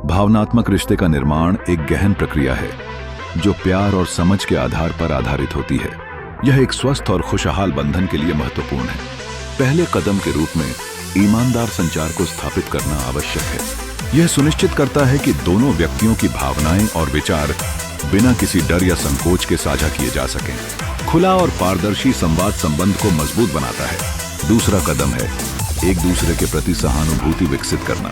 भावनात्मक रिश्ते का निर्माण एक गहन प्रक्रिया है जो प्यार और समझ के आधार पर आधारित होती है। यह एक स्वस्थ और खुशहाल बंधन के लिए महत्वपूर्ण है। पहले कदम के रूप में ईमानदार संचार को स्थापित करना आवश्यक है। यह सुनिश्चित करता है कि दोनों व्यक्तियों की भावनाएं और विचार बिना किसी डर या संकोच के साझा किए जा सकें। खुला और पारदर्शी संवाद संबंध को मजबूत बनाता है। दूसरा कदम है एक दूसरे के प्रति सहानुभूति विकसित करना।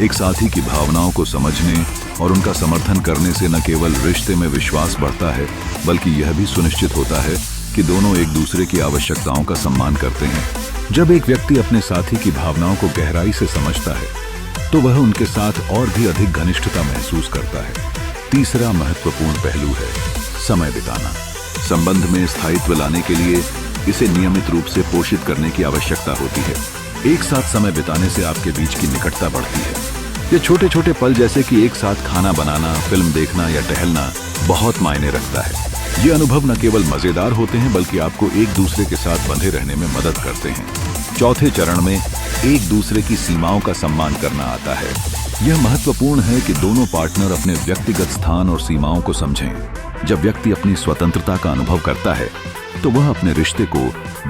एक साथी की भावनाओं को समझने और उनका समर्थन करने से न केवल रिश्ते में विश्वास बढ़ता है, बल्कि यह भी सुनिश्चित होता है कि दोनों एक दूसरे की आवश्यकताओं का सम्मान करते हैं। जब एक व्यक्ति अपने साथी की भावनाओं को गहराई से समझता है, तो वह उनके साथ और भी अधिक घनिष्ठता महसूस करता है। तीसरा महत्वपूर्ण पहलू है समय बिताना। संबंध में स्थायित्व लाने के लिए इसे नियमित रूप से पोषित करने की आवश्यकता होती है। एक साथ समय बिताने से आपके बीच की निकटता बढ़ती है। ये छोटे छोटे पल जैसे कि एक साथ खाना बनाना, फिल्म देखना या टहलना बहुत मायने रखता है। ये अनुभव न केवल मजेदार होते हैं, बल्कि आपको एक दूसरे के साथ बंधे रहने में मदद करते हैं। चौथे चरण में एक दूसरे की सीमाओं का सम्मान करना आता है। यह महत्वपूर्ण है कि दोनों पार्टनर अपने व्यक्तिगत स्थान और सीमाओं को समझें। जब व्यक्ति अपनी स्वतंत्रता का अनुभव करता है, तो वह अपने रिश्ते को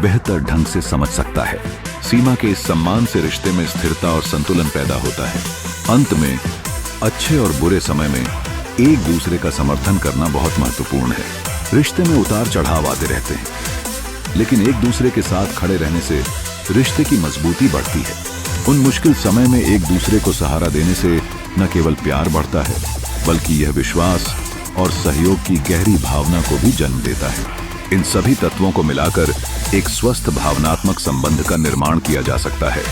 बेहतर ढंग से समझ सकता है। सीमा के इस सम्मान से रिश्ते में स्थिरता और संतुलन पैदा होता है। अंत में अच्छे और बुरे समय में एक दूसरे का समर्थन करना बहुत महत्वपूर्ण है। रिश्ते में उतार चढ़ाव आते रहते हैं, लेकिन एक दूसरे के साथ खड़े रहने से रिश्ते की मजबूती बढ़ती है। उन मुश्किल समय में एक दूसरे को सहारा देने से न केवल प्यार बढ़ता है, बल्कि यह विश्वास और सहयोग की गहरी भावना को भी जन्म देता है। इन सभी तत्वों को मिलाकर एक स्वस्थ भावनात्मक संबंध का निर्माण किया जा सकता है।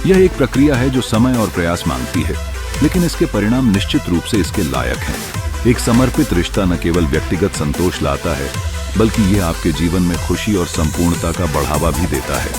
यह एक प्रक्रिया है जो समय और प्रयास मांगती है, लेकिन इसके परिणाम निश्चित रूप से इसके लायक हैं। एक समर्पित रिश्ता न केवल व्यक्तिगत संतोष लाता है, बल्कि यह आपके जीवन में खुशी और संपूर्णता का बढ़ावा भी देता है।